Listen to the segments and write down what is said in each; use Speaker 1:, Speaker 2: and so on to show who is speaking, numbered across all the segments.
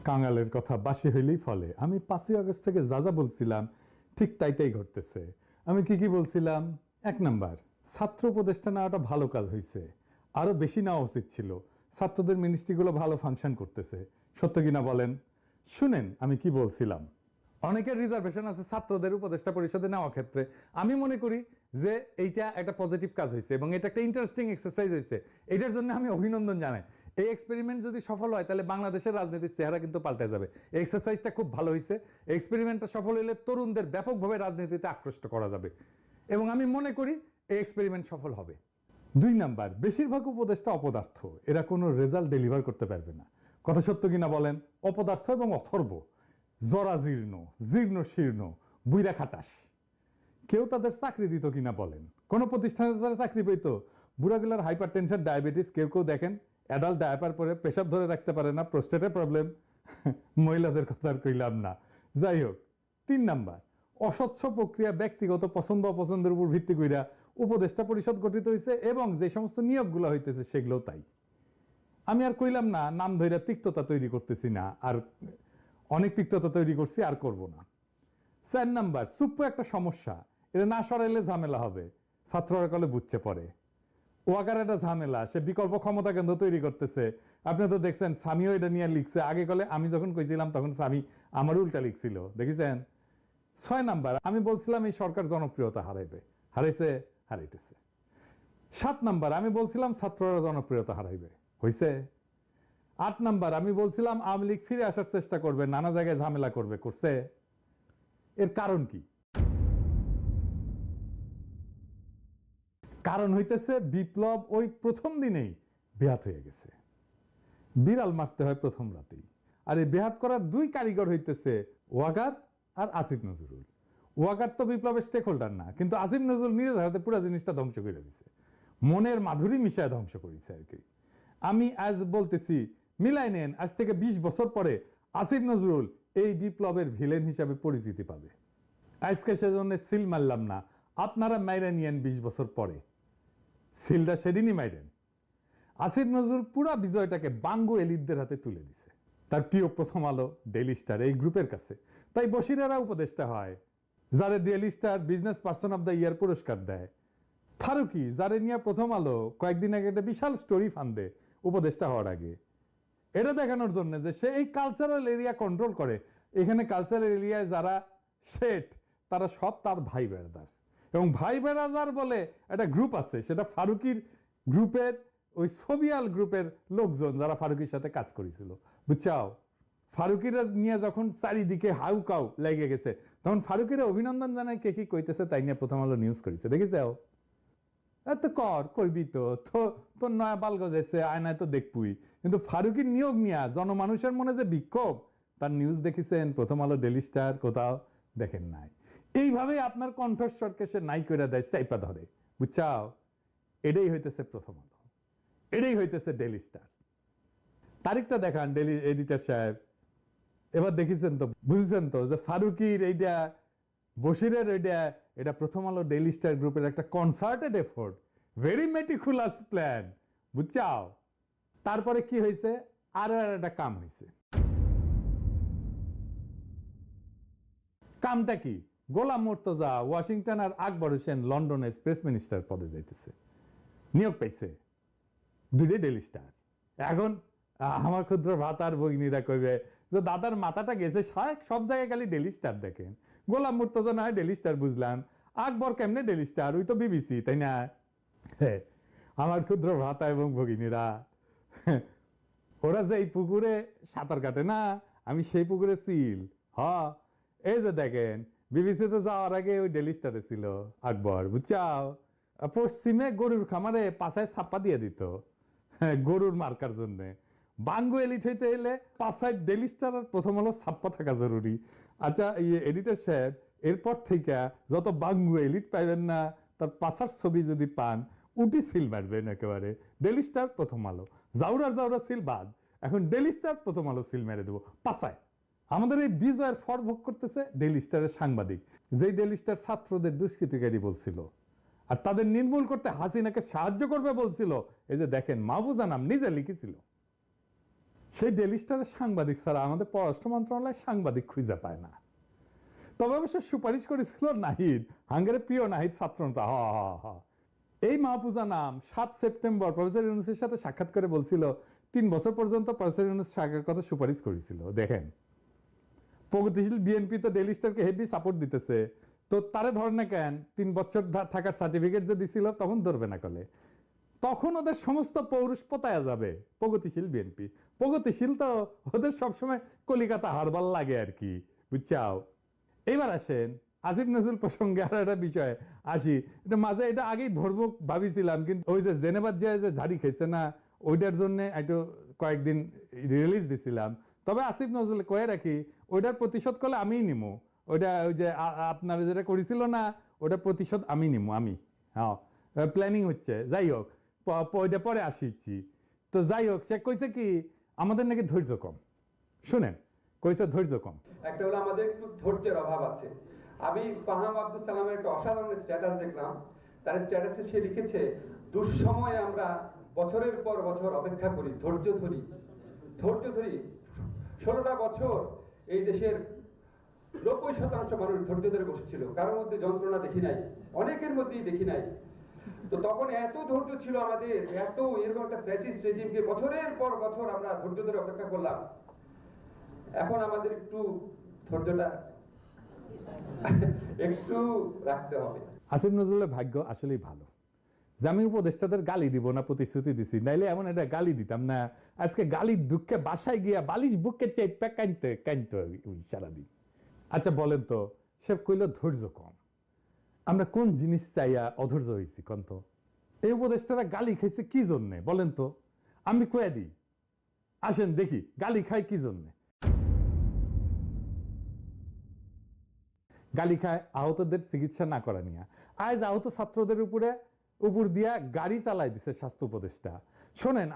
Speaker 1: কাঙালের কথা বাসি হইলেই ফলে। আমি 5ই আগস্ট থেকে যা যা বলছিলাম ঠিক তাই ঘটতেছে। আমি কি বলছিলাম? 1 নাম্বার, ছাত্র উপদেষ্টা নেওয়াটা ভালো কাজ হয়েছে, আরো বেশি নেওয়া উচিত ছিল। ছাত্রদের মিনিস্ট্রিগুলো ভালো ফাংশন করতেছে। সত্য কিনা বলেন? শুনেন আমি কি বলছিলাম। অনেকের রিজার্ভেশন আছে ছাত্রদের উপদেষ্টা পরিষদে নেওয়ার ক্ষেত্রে। আমি মনে করি যে এইটা একটা পজিটিভ কাজ হয়েছে এবং এটা একটা ইন্টারেস্টিং এক্সারসাইজ হয়েছে। এটার জন্য আমি অভিনন্দন জানাই। এই এক্সপেরিমেন্ট যদি সফল হয় তাহলে বাংলাদেশের রাজনীতির চেহারা কিন্তু পাল্টে যাবে। এই এক্সারসাইজটা খুব ভালো হয়েছে। এক্সপেরিমেন্টটা সফল হলে তরুণদের ব্যাপকভাবে রাজনীতিতে আকৃষ্ট করা যাবে এবং আমি মনে করি এই এক্সপেরিমেন্ট সফল হবে। 2 নাম্বার, বেশিরভাগ উপদেষ্টা অপদার্থ, এরা কোনো রেজাল্ট ডেলিভার করতে পারবে না। কথা সত্য কিনা বলেন? অপদার্থ এবং অথর্ব, জরাজীর্ণ, জীর্ণ শীর্ণ, বুইরা খাটাস। কেউ তাদের চাকরি দিত কিনা বলেন? কোন প্রতিষ্ঠানে তারা চাকরি পেত? বুড়াগুলার হাইপার টেনশন, ডায়াবেটিস, কেউ দেখেন অ্যাডাল্ট ডায়াপার পরে পেশাব ধরে রাখতে পারে না, প্রোস্টেটের প্রবলেম। মহিলাদের কথা আর কইলাম না। যাই হোক, 3 নাম্বার, অস্বচ্ছ প্রক্রিয়া, ব্যক্তিগত পছন্দ অপছন্দের উপর ভিত্তি কইরা উপদেষ্টা পরিষদ গঠিত হয়েছে এবং যে সমস্ত নিয়োগগুলো হইতেছে সেগুলো তাই। আমি আর কইলাম না, নাম ধইরা তিক্ততা তৈরি করতেছি না, আর অনেক তিক্ততা তৈরি করছি, আর করব না। 4 নাম্বার, সুপ্প একটা সমস্যা, এটা না সরাইলে ঝামেলা হবে। ছাত্ররা কলে বুঝছে পরে ওয়াকার একটা ঝামেলা, সে বিকল্প ক্ষমতা কেন্দ্র তৈরি করতেছে। আপনি তো দেখছেন স্বামীও এটা নিয়ে লিখছে। আগে কলে আমি যখন কইছিলাম তখন স্বামী আমার উল্টা লিখছিল, দেখেছেন? 6 নাম্বার, আমি বলছিলাম এই সরকার জনপ্রিয়তা হারাইবে, হারাইছে, হারাইতেছে। 7 নাম্বার, আমি বলছিলাম ছাত্ররা জনপ্রিয়তা হারাইবে, হইছে। 8 নাম্বার, আমি বলছিলাম আওয়ামী লীগ ফিরে আসার চেষ্টা করবে, নানা জায়গায় ঝামেলা করবে, করছে। এর কারণ কি? কারণ হইতেছে বিপ্লব ওই প্রথম দিনেই বেহাত হয়ে গেছে। বিড়াল মারতে হয় প্রথম রাতেই। আর এই বেহাত করার 2 কারিগর হইতেছে ওয়াকার আর আসিফ নজরুল। ওয়াকার তো বিপ্লবের স্টেক হোল্ডার না, কিন্তু আসিফ নজরুল নিজের হাতে পুরো জিনিসটা ধ্বংস করে দিছে, মনের মাধুরী মিশায় ধ্বংস করেছে আর কি। আমি আজ বলতেছি, মিলাই নেন, আজ থেকে 20 বছর পরে আসিফ নজরুল এই বিপ্লবের ভিলেন হিসাবে পরিচিতি পাবে। আজকে সেজন্য সিল মারলাম না, আপনারা মাইরা নিয়েন 20 বছর পরে। সিলটা সেদিনই মাইরেন। আসিফ নজরুল পুরা বিজয়টাকে বাঙ্গু এলিটদের হাতে তুলে দিছে, তার প্রিয় প্রথম আলো, ডেইলি স্টার এই গ্রুপের কাছে। তাই বশিরেরা উপদেষ্টা হয়, যারে daily star business person of the year পুরস্কার দেয়। ফারুকি, যারে নিয়ে প্রথম আলো কয়েকদিন আগে একটা বিশাল স্টোরি ফান্দে উপদেষ্টা হওয়ার আগে, এটা দেখানোর জন্য যে সে এই কালচারাল এরিয়া কন্ট্রোল করে। এখানে কালচারাল এরিয়ায় যারা শেঠ তারা সব তার ভাই বেড়াদার, এবং ভাই বেড়াদার বলে একটা গ্রুপ আছে, সেটা ফারুকির গ্রুপের ওই সোবিয়াল গ্রুপের লোকজন যারা ফারুকির সাথে কাজ করেছিল, বুঝছাও? ফারুকিরা নিয়ে যখন চারিদিকে হাউকাউ লেগে গেছে, তখন ফারুকিরা অভিনন্দন জানায় কে কি কইতেছে তাই নিয়ে প্রথম আলো নিউজ করেছে, দেখেছাও? এত কর কইবি তো, তোর নয়া বাল গজাইছে আয়নায় তো দেখবই। কিন্তু ফারুকির নিয়োগ নিয়া জনমানুষের মনে যে বিক্ষোভ, তার নিউজ দেখেছেন প্রথম আলো, ডেইলি স্টার? কোথাও দেখেন নাই। এইভাবে আপনার কণ্ঠস্বরকে সে নাই করে দেয়, চাইপা ধরে, বুঝছাও? এটাই হইতেছে প্রথম আলো, এটাই হইতেছে ডেইলি স্টার। তারিখটা দেখান ডেইলি এডিটর সাহেব। এবার দেখেছেন তো, বুঝেছেন তো যে ফারুকির এইটা, বশিরের এটা প্রথম আলো ডেইলি স্টার গ্রুপের একটা concerted effort, very meticulous plan, বুঝছাও? তারপরে কি হয়েছে? আরো একটা কাম হয়েছে। কামটা কি? গোলাম মুর্তজা ওয়াশিংটন আর আকবর হোসেন লন্ডনে প্রেস মিনিস্টার পদে যাইতেছে, নিয়োগ পাইছে 2 ডেইলি স্টার। এখন আমার ক্ষুদ্র ভাতার ভগিনীরা কইবে যে দাদার মাথাটা গেছে, সব জায়গায় খালি ডেইলি স্টার দেখেন। গোলাম মুর্তজা না হয় ডেইলি স্টার বুঝলাম, আকবর কেমনে ডেইলি স্টার? ওই তো বিবিসি, তাই না? আমার ক্ষুদ্র ভাতা এবং ভগিনীরা, ওরা যে এই পুকুরে সাঁতার কাটে না, আমি সেই পুকুরে সিল। এই যে দেখেন, বিবিসিতে যাওয়ার আগে ওই ডেইলি স্টারে ছিল আকবর, বুঝছাও? পশ্চিমে গরুর খামারে পাছায় ছাপ্পা দিয়ে দিত, গরুর মার্কার জন্য। বাঙ্গু এলিট হইতে এলে পাছায় ডেইলি স্টার আর প্রথম আলো ছাপ্পা থাকা জরুরি। আচ্ছা, এডিটর সাহেব, এরপর থেকে যত বাঙ্গু এলিট পাইবেন না, তার পাছার ছবি যদি পান, উটি সিল মারবেন একেবারে। ডেইলি স্টার প্রথম আলো, জাউরা সিল বাদ, এখন ডেইলি স্টার প্রথম আলো সিল মেরে দেবো পাছায়। আমাদের এই বিজয়ের ফল ভোগ করতেছে ডেইলি স্টারের সাংবাদিক, যেই ডেইলি স্টার ছাত্রদের দুষ্কৃতিকারী বলছিল আর তাদের নির্মূল করতে হাসিনাকে সাহায্য করবে বলছিল। এই যে দেখেন, মাহফুজা নাম নিজে লিখেছিল। সেই ডেইলি স্টারের সাংবাদিক ছাড়া আমাদের পররাষ্ট্র মন্ত্রণালয় সাংবাদিক খুঁজে পায় না। তবে অবশ্য সুপারিশ করেছিল নাহিদ, হাঙ্গেরির প্রিয় নাহিদ ছাত্রনেতা। এই মাহফুজা নাম 7 সেপ্টেম্বর প্রফেসর ইউনূসের সাথে সাক্ষাৎ করে বলছিল 3 বছর পর্যন্ত প্রফেসর ইউনূস সরকারের কথা সুপারিশ করেছিল। দেখেন, প্রগতিশীল বিএনপি তো ডেইলি স্টারকে হেভি সাপোর্ট দিতেছে, তো তারে ধরে না কেন? 3 বছর থাকার সার্টিফিকেট যে দিছিল তখন ধরবে না কলে? তখন ওদের সমস্ত পৌরুষ পতায়া যাবে। প্রগতিশীল বিএনপি প্রগতিশীল তো ওদের সবসময় কলিকাতা হারবাল লাগে আর কি, বুঝছাও। এবার আসেন আসিফ নজরুল প্রসঙ্গে আর একটা বিষয় আসি। এটা মাঝে এটা আগেই ধরবো ভাবিছিলাম, কিন্তু ওই যে জেনেভার যে ঝাড়ি খেয়েছে না, ওইটার জন্য একটু কয়েকদিন রিলিজ দিছিলাম। তবে আসিফ নজরুল কয়ে রাখি, ওইটার প্রতিশোধ করলে আমিই নিমু। ওইটা ওই যে আপনারা যেটা করেছিল না, ওটার প্রতিশোধ আমি নিমু, আমি। হ্যাঁ, প্ল্যানিং হচ্ছে। যাই হোক, ওইটা পরে আসিছি। তো যাই হোক, সে কইছে কি আমাদের নাকি ধৈর্য কম। শুনেন, কইছে ধৈর্য কম।
Speaker 2: একটা হলো আমাদের একটু ধৈর্যের অভাব আছে। আমি ফাহাম আব্দুল সালামের একটা অসাধারণ স্ট্যাটাস দেখলাম। তার স্ট্যাটাসে সে লিখেছে, দুঃসময়ে আমরা বছরের পর বছর অপেক্ষা করি, ধৈর্য ধরি। 16টা বছর এই দেশের 90% মানুষ ধৈর্য ধরে বসেছিল, কারোর মধ্যে যন্ত্রণা দেখি নাই, অনেকের মধ্যেই দেখি নাই। তো তখন এত ধৈর্য ছিল আমাদের, এত এরকম একটা ফ্যাসিস্ট রেজিমকে বছরের পর বছর আমরা ধৈর্য ধরে অপেক্ষা করলাম। এখন আমাদের একটু ধৈর্যটা একটু রাখতে হবে।
Speaker 1: আসিফ নজরুলের ভাগ্য আসলেই ভালো যে আমি উপদেষ্টাদের গালি দিব না প্রতিশ্রুতি দিছি, নাইলে এমন একটা গালি দিতাম না। আজকে গালির দুঃখে বাসায় গিয়া বালিশ বুকে চেপে কাঁদতে ওই সারাদিন। আচ্ছা বলেন তো, সে কইল ধৈর্য কম। আমরা কোন জিনিস চাইয়া অধৈর্য হয়েছি কন্ত? এই উপদেষ্টারা গালি খাইছে কি জন্যে বলেন তো? আমি কয়ে দিই, আসেন দেখি গালি খাই কি জন্যে। গালি খায় আহতদের চিকিৎসা না করা নিয়ে। আজ আহত ছাত্রদের উপর দিয়া গাড়ি চালাই দিছে স্বাস্থ্য উপদেষ্টা। শোনেন,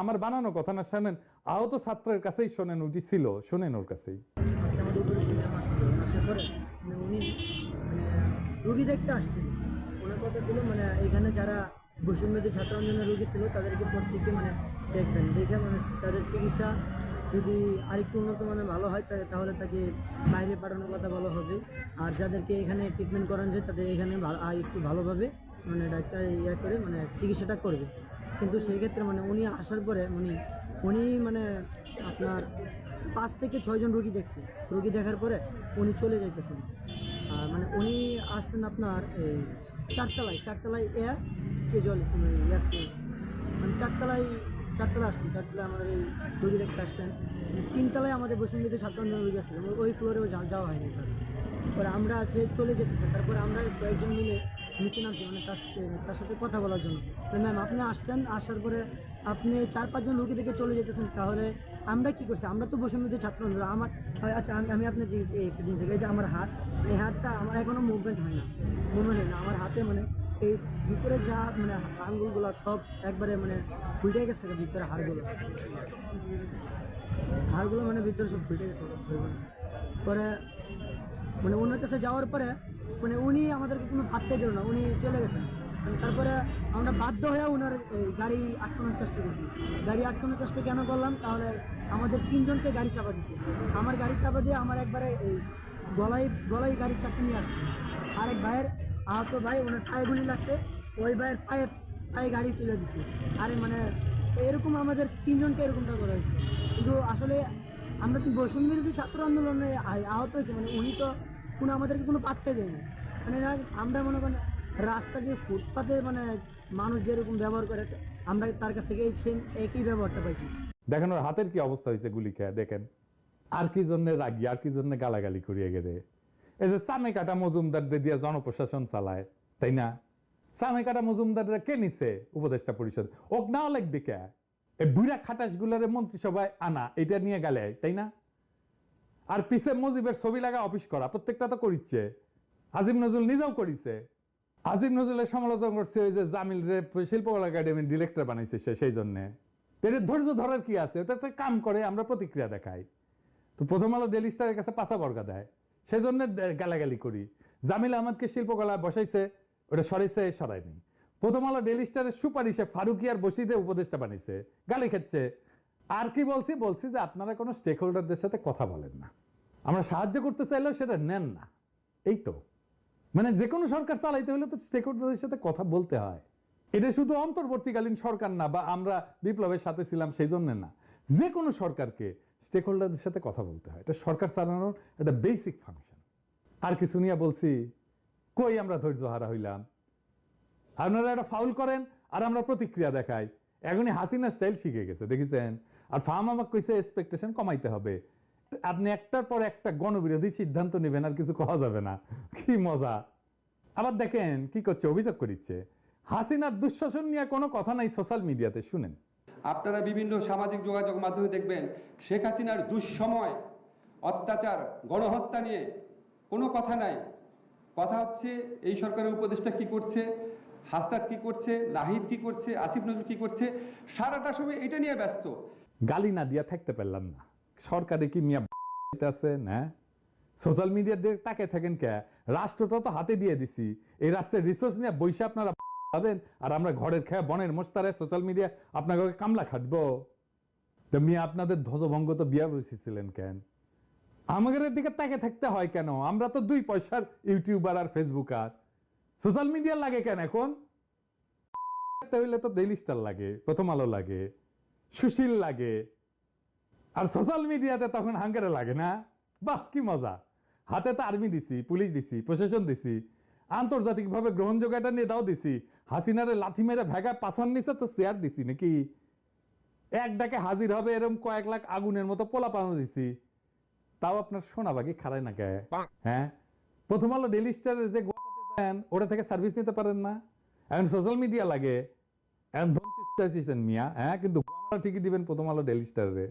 Speaker 1: আমার বানানো কথা না, শোনেন আহত ছাত্রের কাছেই শোনেন, উঠি ছিল, শোনেন ওর কাছেই।
Speaker 3: উনি রুগী দেখতে আসছিল, ওনার কথা ছিল মানে এখানে যারা বৈষম্যদের ছাত্র আন্দোলনের রুগী ছিল তাদেরকে প্রত্যেকে মানে দেখবেন, দেখে মানে তাদের চিকিৎসা যদি আরেকটু উন্নত মানে ভালো হয় তাহলে তাকে বাইরে পাঠানোর কথা বলা হবে। আর যাদেরকে এখানে ট্রিটমেন্ট করানো যায় তাদের এখানে একটু ভালোভাবে মানে ডাক্তার করে মানে চিকিৎসাটা করবে। কিন্তু সেই ক্ষেত্রে মানে উনি আসার পরে উনি মানে আপনার 5 থেকে 6 জন রুগী দেখছে। রুগী দেখার পরে উনি চলে যাইতেছেন। আর মানে উনি আসছেন আপনার এই চারতলায় কেজুয়াল মানে চারতলায় আসছেন। চারতলায় আমাদের এই রুগী দেখতে আসছেন। 3 তলায় আমাদের বৈষম্যদের ছাত্র আন্দোলন রুগী আসছিলেন, ওই ফ্লোরেও যাওয়া হয়নি। তারপরে আমরা আছে চলে যেতেছি। তারপরে আমরা কয়েকজন মিলে নিচে নামছি মানে তার সাথে কথা বলার জন্য। তো ম্যাম আপনি আসছেন, আসার পরে আপনি 4-5 জন রুগী থেকে চলে যেতেছেন, তাহলে আমরা কি করছি? আমরা তো বৈষম্যদের ছাত্র আন্দোলন। আচ্ছা আমি আপনার যে একটা জিনিস দেখি, যে আমার হাত, এই হাতটা আমার এখনো মুভমেন্ট হয় না। আমার হাতে মানে এই ভিতরে যা মানে আঙ্গুলগুলো সব একবারে মানে ফুটে গেছে, ভিতরে হাড়গুলো মানে ভিতরে সব ফুটে গেছে। পরে মানে ওনার কাছে যাওয়ার পরে মানে উনি আমাদেরকে কোনো ভাবতে দিল না, উনি চলে গেছেন। তারপরে আমরা বাধ্য হয়ে ওনার গাড়ি আটকানোর চেষ্টা করছি। গাড়ি আটকানোর চেষ্টা কেন করলাম? তাহলে আমাদের 3 জনকে গাড়ি চাপা দিচ্ছে। আমার গাড়ি চাপা দিয়ে আমার একবারে এই গলায় গাড়ির চাকরি নিয়ে আসছে। আরেক ভাইয়ের আহত ভাই, ওনার পায়ে গুলি লাগছে, ওই ভাইয়ের পায়ে গাড়ি তুলে দিচ্ছে। আরে মানে এরকম আমাদের 3 জনকে এরকমটা করা হয়েছে। কিন্তু আসলে আমরা তো বৈষম্য বিরোধী ছাত্র আন্দোলনে আহত হয়েছি, মানে উনি তো আমাদেরকে কোনো পাত্তা দেয়নি। মানে আমরা মনে করেন রাস্তা যে ফুটপাতে মানে মানুষ যেরকম ব্যবহার করেছে, আমরা তার কাছ থেকে একই ব্যবহারটা পাইছি।
Speaker 1: দেখেন ওর হাতের কি অবস্থা হয়েছে গুলি খেয়ে। দেখেন আর কি জন্য রাগি, আর কি জন্য গালাগালি করিয়ে গেলে। এই যে চামে কাটা মজুমদারদের দিয়ে জনপ্রশাসন চালায়, তাই না? চামে কাটা মজুমদাররা কে নিছে উপদেষ্টা পরিষদ? ওক নাও লাগবে কে? এই বুড়া খাটাস গুলারে মন্ত্রিসভায় আনা, এটা নিয়ে গেলে, তাই না? আর পিছে মুজিবের ছবি লাগা অফিস করা, প্রত্যেকটা তো করিচ্ছে। আজিম নজরুল নিজেও করিছে। আজিম নজরুলের সমালোচনা করছে ওই যে জামিল রে শিল্পকলা একাডেমির ডিরেক্টর বানাইছে সেই জন্যে। এর ধৈর্য ধরার কি আছে? ওটা একটা কাম করে, আমরা প্রতিক্রিয়া দেখাই। তো প্রথম আলো ডেইলি স্টারের কাছে পাশা বর্গা দেয়, সেই জন্য গালাগালি করি। জামিল আহমদকে শিল্পকলা বসাইছে, ওটা সরায়নি। প্রথম আলো ডেইলি স্টারের সুপারিশে ফারুকি আর বসিদে উপদেষ্টা বানাইছে, গালি খাচ্ছে। আর কি বলছি যে আপনারা কোনো স্টেক হোল্ডারদের সাথে কথা বলেন না, আমরা সাহায্য করতে চাইলেও সেটা নেন না। এই তো মানে যে কোনো সরকার চালাইতে হলে তো স্টেক হোল্ডারদের সাথে কথা বলতে হয়। এটা শুধু অন্তর্বর্তীকালীন সরকার না, বা আমরা বিপ্লবের সাথে ছিলাম সেই জন্য না, যে কোনো সরকারকে স্টেক হোল্ডারদের সাথে কথা বলতে হয়। এটা সরকার চালানোর একটা বেসিক ফাংশন। আর কিছু নিয়ে বলছি, কই আমরা ধৈর্য হারা হইলাম? আপনারা একটা ফাউল করেন আর আমরা প্রতিক্রিয়া দেখাই। এখনই হাসিনা স্টাইল শিখে গেছে, দেখেছেন? আর ফার্ম আমাকে কইছে এক্সপেকটেশন কমাইতে হবে। আপনি একটার পর একটা গণবিরোধী সিদ্ধান্ত নেবেন, আর কিছু কওয়া যাবে না। কি মজা! আবার দেখেন কি করছে, অভিযোগ করিচ্ছে হাসিনার দুঃশাসন নিয়ে কোনো কথা নাই সোশ্যাল মিডিয়াতে। শুনেন,
Speaker 2: আপনারা বিভিন্ন সামাজিক যোগাযোগ মাধ্যমে দেখবেন শেখ হাসিনার দুঃসময়, অত্যাচার, গণহত্যা নিয়ে কোনো কথা নাই। কথা হচ্ছে এই সরকারের উপদেষ্টা কি করছে, হাসনাত কি করছে, নাহিদ কি করছে, আসিফ নজরুল কি করছে, সারাটা সময় এটা নিয়ে ব্যস্ত।
Speaker 1: গালি না দিয়া থাকতে পারলাম না। সরকারে কি মিয়া আছে না? সোশ্যাল মিডিয়া দিয়ে তাকে থাকেন কে? রাষ্ট্রটা তো হাতে দিয়ে দিছি, এই রাষ্ট্রের রিসোর্স নিয়ে বৈশা আপনারা পাবেন, আর আমরা ঘরের খেয়ে বনের মোস্তারে সোশ্যাল মিডিয়া আপনাকে কামলা খাটবো। তো মিয়া আপনাদের ধ্বজভঙ্গ তো বিয়া বসেছিলেন কেন? আমাদের দিকে তাকে থাকতে হয় কেন? আমরা তো 2 পয়সার ইউটিউবার আর ফেসবুকার। সোশ্যাল মিডিয়া লাগে কেন এখন? হইলে তো ডেইলি স্টার লাগে, প্রথম আলো লাগে, সুশীল লাগে, আর সোশ্যাল মিডিয়াতে তখন হাঙ্গারে লাগে না? বাহ কি মজা! হাতে তো আর্মি দিছি, পুলিশ দিছি, প্রশাসন দিছি, আন্তর্জাতিকভাবে গ্রহণযোগ্য একটা নেতাও দিছি। হাসিনারে লাথি মেরে ভেগা পাছার নিচে তো চেয়ার দিছি নাকি? এক ডাকে হাজির হবে এরকম কয়েক লাখ আগুনের মতো পোলা পানো দিছি। তাও আপনার সোনাবাগি খারায় না কে? হ্যাঁ, প্রথম আলো ডেইলি স্টারের যে গোয়াতে দেন ওটা থেকে সার্ভিস নিতে পারেন না? এখন সোশ্যাল মিডিয়া লাগে, এখন ধরছেন মিয়া। হ্যাঁ, কিন্তু গোয়াটা ঠিকই দিবেন প্রথম আলো ডেইলি স্টারে।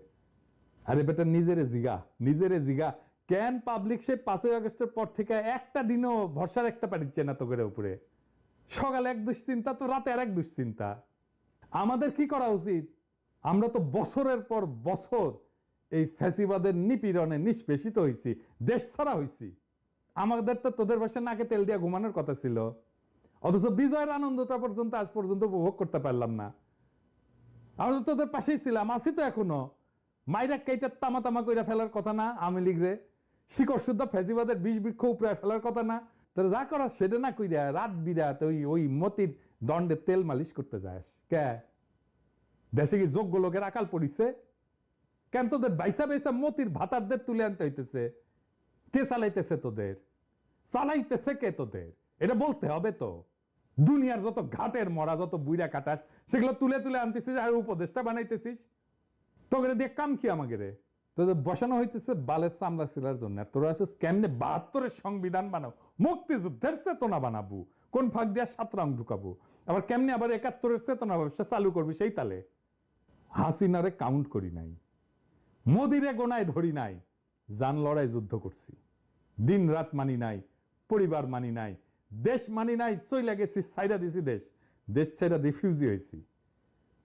Speaker 1: আরে বেটা নিজেরে জিগা কেন পাবলিক সে 5ই আগস্টের পর থেকে একটা দিনও ভরসা রাখতে পারছে না তোদের উপরে? সকালে এক দুশ্চিন্তা তো রাতে আর এক দুশ্চিন্তা। আমাদের কি করা উচিত? আমরা তো বছরের পর বছর এই ফ্যাসিবাদের নিপীড়নে নিষ্পেষিত হয়েছি, দেশ ছাড়া হয়েছি। আমাদের তো তোদের বাসায় নাকে তেল দিয়ে ঘুমানোর কথা ছিল, অথচ বিজয়ের আনন্দটা পর্যন্ত আজ পর্যন্ত উপভোগ করতে পারলাম না। আমরা তো তোদের পাশেই ছিলাম, আছি তো এখনো। মাইরা কেইটা তামা কইরা ফেলার কথা না? আওয়ামী লীগ রে শিকড় শুদ্ধ ফ্যাসিবাদের বিষ বৃক্ষ উপরে ফেলার কথা না? তোর যা করার সেটা না কইরা রাত বিরাত ওই মতির দণ্ডে তেল মালিশ করতে যাস কে? দেশে কি যোগ্য লোকের আকাল পড়িছে কেন? তোদের বাইসা মতির ভাতারদের তুলে আনতে হইতেছে। কে চালাইতেছে তোদের? চালাইতেছে কে তোদের? এটা বলতে হবে তো। দুনিয়ার যত ঘাটের মরা, যত বুইরা কাটাস, সেগুলো তুলে আনতেছিস আর উপদেষ্টা বানাইতেছিস। তোকে দিয়ে কাম কি? আমাকে রে তোদের বসানো হইতেছে বালের চামড়া ছিলার জন্য। তোরা আসিস কেমনে 72-এর সংবিধান বানাও, মুক্তিযুদ্ধের চেতনা বানাবো, কোন ফাঁক দিয়া 7 রং ঢুকাবো, আবার কেমনে আবার 71-এর চেতনা ব্যবসা চালু করবি সেই তালে। হাসিনারে কাউন্ট করি নাই, মোদিরে গোনায় ধরি নাই, জান লড়াই যুদ্ধ করছি। দিন রাত মানি নাই, পরিবার মানি নাই, দেশ মানি নাই, চইলা গেছি, ছাইরা দিছি দেশ ছাইরা রিফিউজি হয়েছি।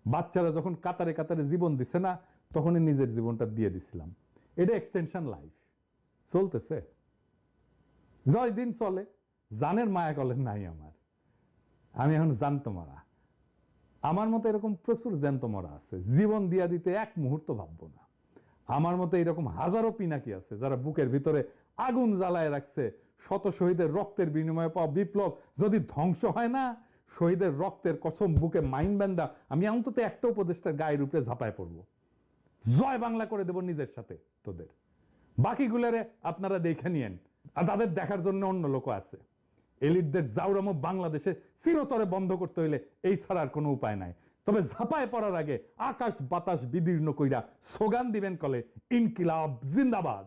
Speaker 1: বাচ্চারা যখন কাতারে কাতারে জীবন দিছে না, তখনই নিজের জীবনটা দিয়ে দিছিলাম। এটা এক্সটেনশন লাইফ চলতেছে, জয় দিন চলে। জানের মায়া কলের নাই আমার। আমি এখন জানতো মারা, আমার মতো এরকম প্রচুর জ্যান্ত মরা আছে, জীবন দিয়া দিতে এক মুহূর্ত ভাববো না। আমার মতো এরকম হাজারো পিনাকি আছে যারা বুকের ভিতরে আগুন জ্বালায় রাখছে। শত শহীদের রক্তের বিনিময়ে পাওয়া বিপ্লব যদি ধ্বংস হয় না, শহীদের রক্তের কসম বুকে মাইন বান্দা আমি অন্তত একটা উপদেষ্টার গায়ের উপরে ঝাঁপায় পড়বো, জয় বাংলা করে দেব নিজের সাথে তোদের। বাকিগুলারে আপনারা দেখে নিয়েন, আর তাদের দেখার জন্য অন্য লোক আছে। এলিটদের জাউরামো বাংলাদেশে চিরতরে বন্ধ করতে হইলে এই ছাড়ার কোনো উপায় নাই। তবে ঝাঁপায় পড়ার আগে আকাশ বাতাস বিদীর্ণ কইরা স্লোগান দিবেন কলে, ইনকিলাব জিন্দাবাদ।